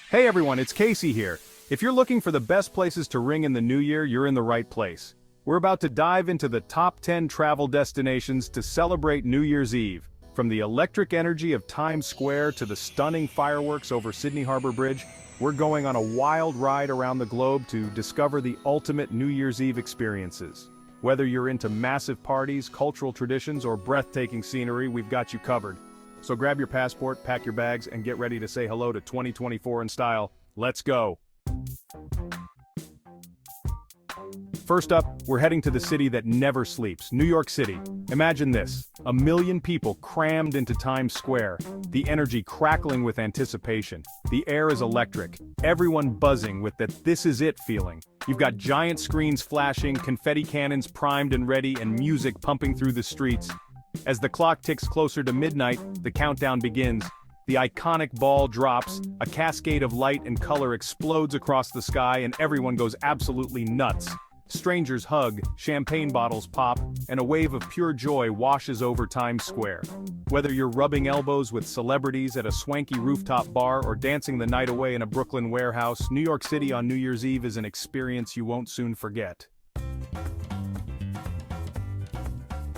Hey everyone, it's Casey here. If you're looking for the best places to ring in the new year, you're in the right place. We're about to dive into the top 10 travel destinations to celebrate New Year's Eve. From the electric energy of Times Square to the stunning fireworks over Sydney Harbor Bridge, we're going on a wild ride around the globe to discover the ultimate New Year's Eve experiences. Whether you're into massive parties, cultural traditions, or breathtaking scenery, we've got you covered. So grab your passport, pack your bags, and get ready to say hello to 2024 in style. Let's go! First up, we're heading to the city that never sleeps, New York City. Imagine this, 1 million people crammed into Times Square, the energy crackling with anticipation. The air is electric, everyone buzzing with that "this is it" feeling. You've got giant screens flashing, confetti cannons primed and ready, and music pumping through the streets. As the clock ticks closer to midnight, the countdown begins. The iconic ball drops, a cascade of light and color explodes across the sky, and everyone goes absolutely nuts. Strangers hug, champagne bottles pop, and a wave of pure joy washes over Times Square. Whether you're rubbing elbows with celebrities at a swanky rooftop bar or dancing the night away in a Brooklyn warehouse, New York City on New Year's Eve is an experience you won't soon forget.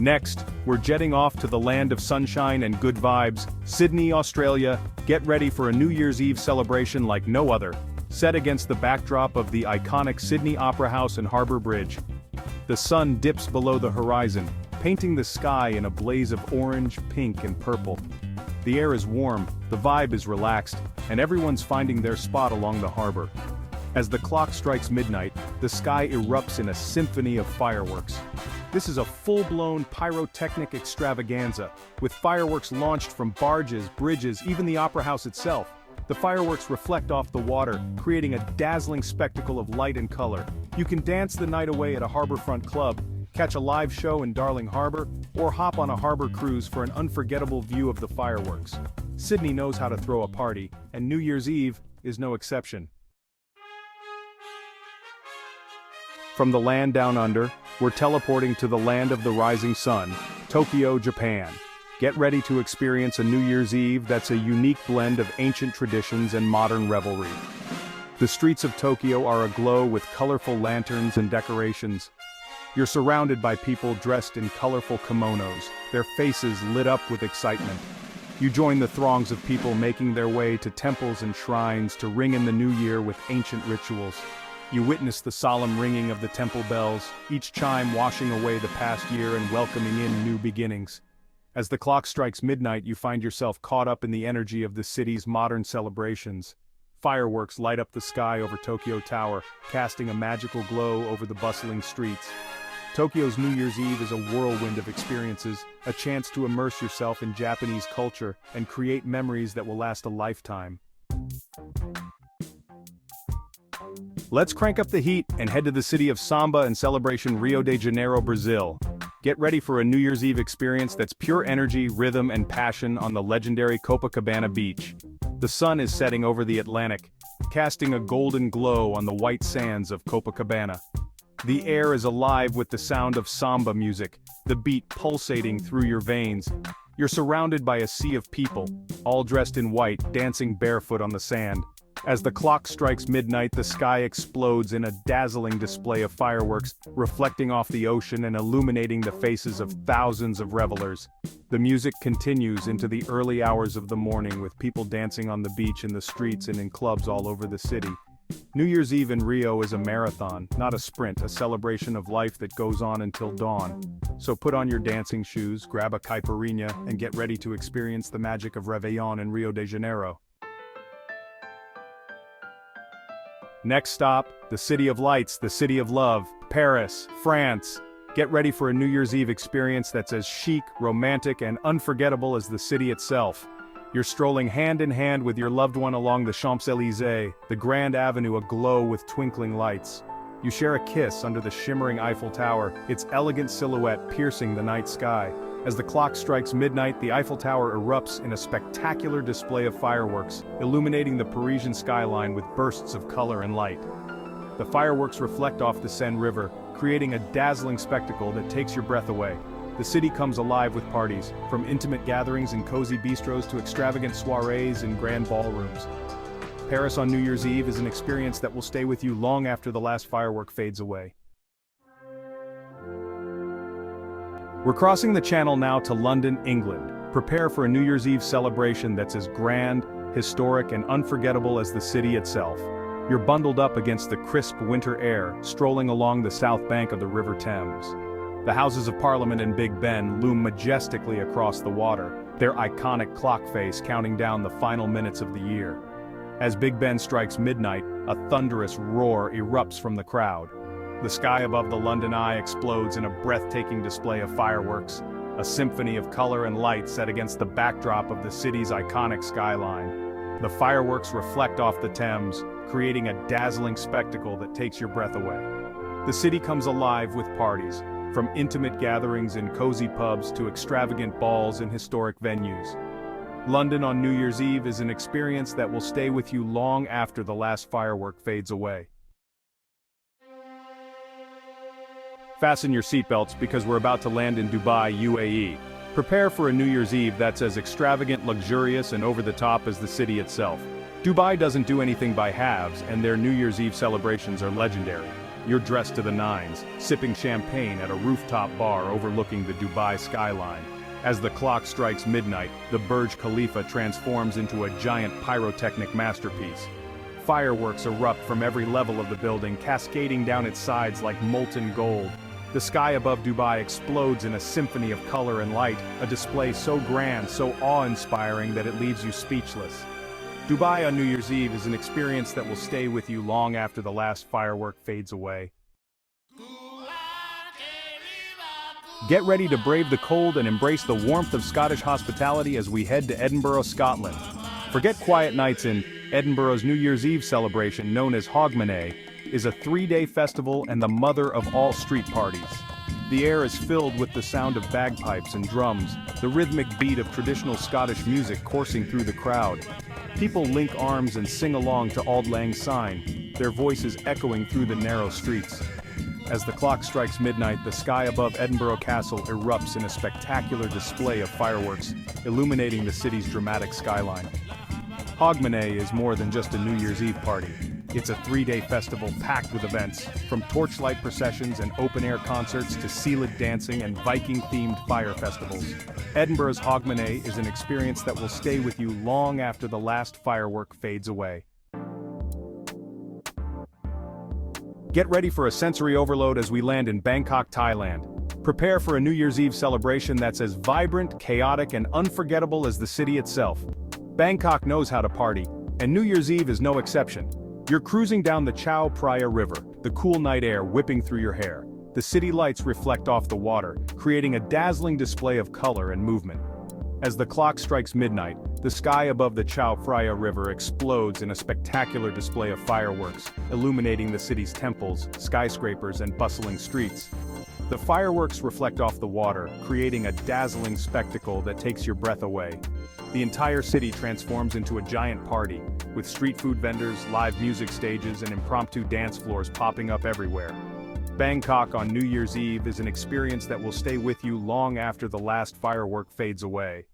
Next, we're jetting off to the land of sunshine and good vibes, Sydney, Australia. Get ready for a New Year's Eve celebration like no other, set against the backdrop of the iconic Sydney Opera House and Harbour Bridge. The sun dips below the horizon, painting the sky in a blaze of orange, pink, and purple. The air is warm, the vibe is relaxed, and everyone's finding their spot along the harbor. As the clock strikes midnight, the sky erupts in a symphony of fireworks. This is a full-blown pyrotechnic extravaganza, with fireworks launched from barges, bridges, even the Opera House itself. The fireworks reflect off the water, creating a dazzling spectacle of light and color. You can dance the night away at a harborfront club, catch a live show in Darling Harbour, or hop on a harbor cruise for an unforgettable view of the fireworks. Sydney knows how to throw a party, and New Year's Eve is no exception. From the land down under, we're teleporting to the land of the rising sun, Tokyo, Japan. Get ready to experience a New Year's Eve that's a unique blend of ancient traditions and modern revelry. The streets of Tokyo are aglow with colorful lanterns and decorations. You're surrounded by people dressed in colorful kimonos, their faces lit up with excitement. You join the throngs of people making their way to temples and shrines to ring in the new year with ancient rituals. You witness the solemn ringing of the temple bells, each chime washing away the past year and welcoming in new beginnings. As the clock strikes midnight, you find yourself caught up in the energy of the city's modern celebrations. Fireworks light up the sky over Tokyo Tower, casting a magical glow over the bustling streets. Tokyo's New Year's Eve is a whirlwind of experiences, a chance to immerse yourself in Japanese culture and create memories that will last a lifetime. Let's crank up the heat and head to the city of Samba and celebration, Rio de Janeiro, Brazil. Get ready for a New Year's Eve experience that's pure energy, rhythm, and passion on the legendary Copacabana beach. The sun is setting over the Atlantic, casting a golden glow on the white sands of Copacabana. The air is alive with the sound of samba music, the beat pulsating through your veins. You're surrounded by a sea of people, all dressed in white, dancing barefoot on the sand. As the clock strikes midnight, the sky explodes in a dazzling display of fireworks, reflecting off the ocean and illuminating the faces of thousands of revelers. The music continues into the early hours of the morning, with people dancing on the beach, in the streets, and in clubs all over the city. New Year's Eve in Rio is a marathon, not a sprint, a celebration of life that goes on until dawn. So put on your dancing shoes, grab a caipirinha, and get ready to experience the magic of Réveillon in Rio de Janeiro. Next stop, the City of Lights, the City of Love, Paris, France. Get ready for a New Year's Eve experience that's as chic, romantic, and unforgettable as the city itself. You're strolling hand in hand with your loved one along the Champs-Élysées, the Grand Avenue aglow with twinkling lights. You share a kiss under the shimmering Eiffel Tower, its elegant silhouette piercing the night sky. As the clock strikes midnight, the Eiffel Tower erupts in a spectacular display of fireworks, illuminating the Parisian skyline with bursts of color and light. The fireworks reflect off the Seine River, creating a dazzling spectacle that takes your breath away. The city comes alive with parties, from intimate gatherings in cozy bistros to extravagant soirees in grand ballrooms. Paris on New Year's Eve is an experience that will stay with you long after the last firework fades away. We're crossing the channel now to London, England. Prepare for a New Year's Eve celebration that's as grand, historic, and unforgettable as the city itself. You're bundled up against the crisp winter air, strolling along the south bank of the River Thames. The Houses of Parliament in Big Ben loom majestically across the water, their iconic clock face counting down the final minutes of the year. As Big Ben strikes midnight, a thunderous roar erupts from the crowd. The sky above the London Eye explodes in a breathtaking display of fireworks, a symphony of color and light set against the backdrop of the city's iconic skyline. The fireworks reflect off the Thames, creating a dazzling spectacle that takes your breath away. The city comes alive with parties, from intimate gatherings in cozy pubs to extravagant balls in historic venues. London on New Year's Eve is an experience that will stay with you long after the last firework fades away. Fasten your seatbelts because we're about to land in Dubai, UAE. Prepare for a New Year's Eve that's as extravagant, luxurious, and over-the-top as the city itself. Dubai doesn't do anything by halves, and their New Year's Eve celebrations are legendary. You're dressed to the nines, sipping champagne at a rooftop bar overlooking the Dubai skyline. As the clock strikes midnight, the Burj Khalifa transforms into a giant pyrotechnic masterpiece. Fireworks erupt from every level of the building, cascading down its sides like molten gold. The sky above Dubai explodes in a symphony of color and light, a display so grand, so awe-inspiring that it leaves you speechless. Dubai on New Year's Eve is an experience that will stay with you long after the last firework fades away. Get ready to brave the cold and embrace the warmth of Scottish hospitality as we head to Edinburgh, Scotland. Forget quiet nights in Edinburgh's New Year's Eve celebration, known as Hogmanay, is a 3-day festival and the mother of all street parties. The air is filled with the sound of bagpipes and drums, the rhythmic beat of traditional Scottish music coursing through the crowd. People link arms and sing along to Auld Lang Syne, their voices echoing through the narrow streets. As the clock strikes midnight, the sky above Edinburgh Castle erupts in a spectacular display of fireworks, illuminating the city's dramatic skyline. Hogmanay is more than just a New Year's Eve party. It's a 3-day festival packed with events, from torchlight processions and open-air concerts to Sealed dancing and Viking-themed fire festivals. Edinburgh's Hogmanay is an experience that will stay with you long after the last firework fades away. Get ready for a sensory overload as we land in Bangkok, Thailand. Prepare for a New Year's Eve celebration that's as vibrant, chaotic, and unforgettable as the city itself. Bangkok knows how to party, and New Year's Eve is no exception. You're cruising down the Chao Phraya River, the cool night air whipping through your hair. The city lights reflect off the water, creating a dazzling display of color and movement. As the clock strikes midnight, the sky above the Chao Phraya River explodes in a spectacular display of fireworks, illuminating the city's temples, skyscrapers, and bustling streets. The fireworks reflect off the water, creating a dazzling spectacle that takes your breath away. The entire city transforms into a giant party, with street food vendors, live music stages, and impromptu dance floors popping up everywhere. Bangkok on New Year's Eve is an experience that will stay with you long after the last firework fades away.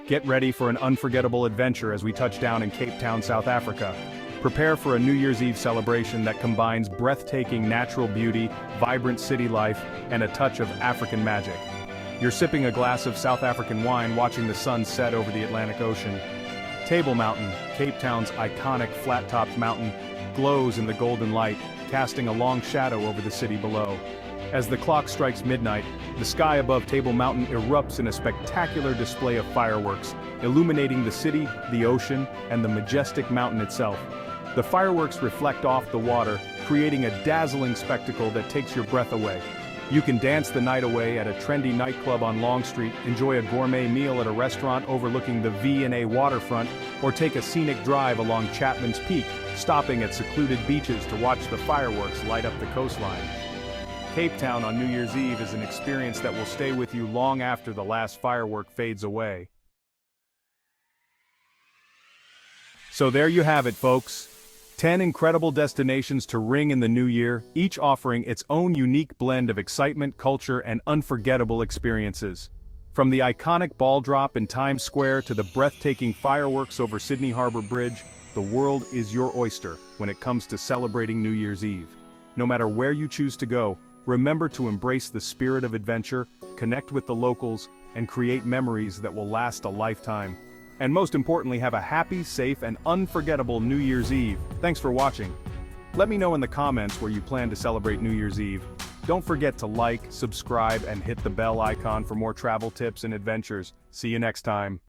Get ready for an unforgettable adventure as we touch down in Cape Town, South Africa. Prepare for a New Year's Eve celebration that combines breathtaking natural beauty, vibrant city life, and a touch of African magic. You're sipping a glass of South African wine watching the sun set over the Atlantic Ocean. Table Mountain, Cape Town's iconic flat-topped mountain, glows in the golden light, casting a long shadow over the city below. As the clock strikes midnight, the sky above Table Mountain erupts in a spectacular display of fireworks, illuminating the city, the ocean, and the majestic mountain itself. The fireworks reflect off the water, creating a dazzling spectacle that takes your breath away. You can dance the night away at a trendy nightclub on Long Street, enjoy a gourmet meal at a restaurant overlooking the V&A waterfront, or take a scenic drive along Chapman's Peak, stopping at secluded beaches to watch the fireworks light up the coastline. Cape Town on New Year's Eve is an experience that will stay with you long after the last firework fades away. So there you have it, folks. 10 incredible destinations to ring in the new year, each offering its own unique blend of excitement, culture, and unforgettable experiences. From the iconic ball drop in Times Square to the breathtaking fireworks over Sydney Harbor Bridge, the world is your oyster when it comes to celebrating New Year's Eve. No matter where you choose to go, remember to embrace the spirit of adventure, connect with the locals, and create memories that will last a lifetime. And most importantly, have a happy, safe, and unforgettable New Year's Eve. Thanks for watching. Let me know in the comments where you plan to celebrate New Year's Eve. Don't forget to like, subscribe, and hit the bell icon for more travel tips and adventures. See you next time.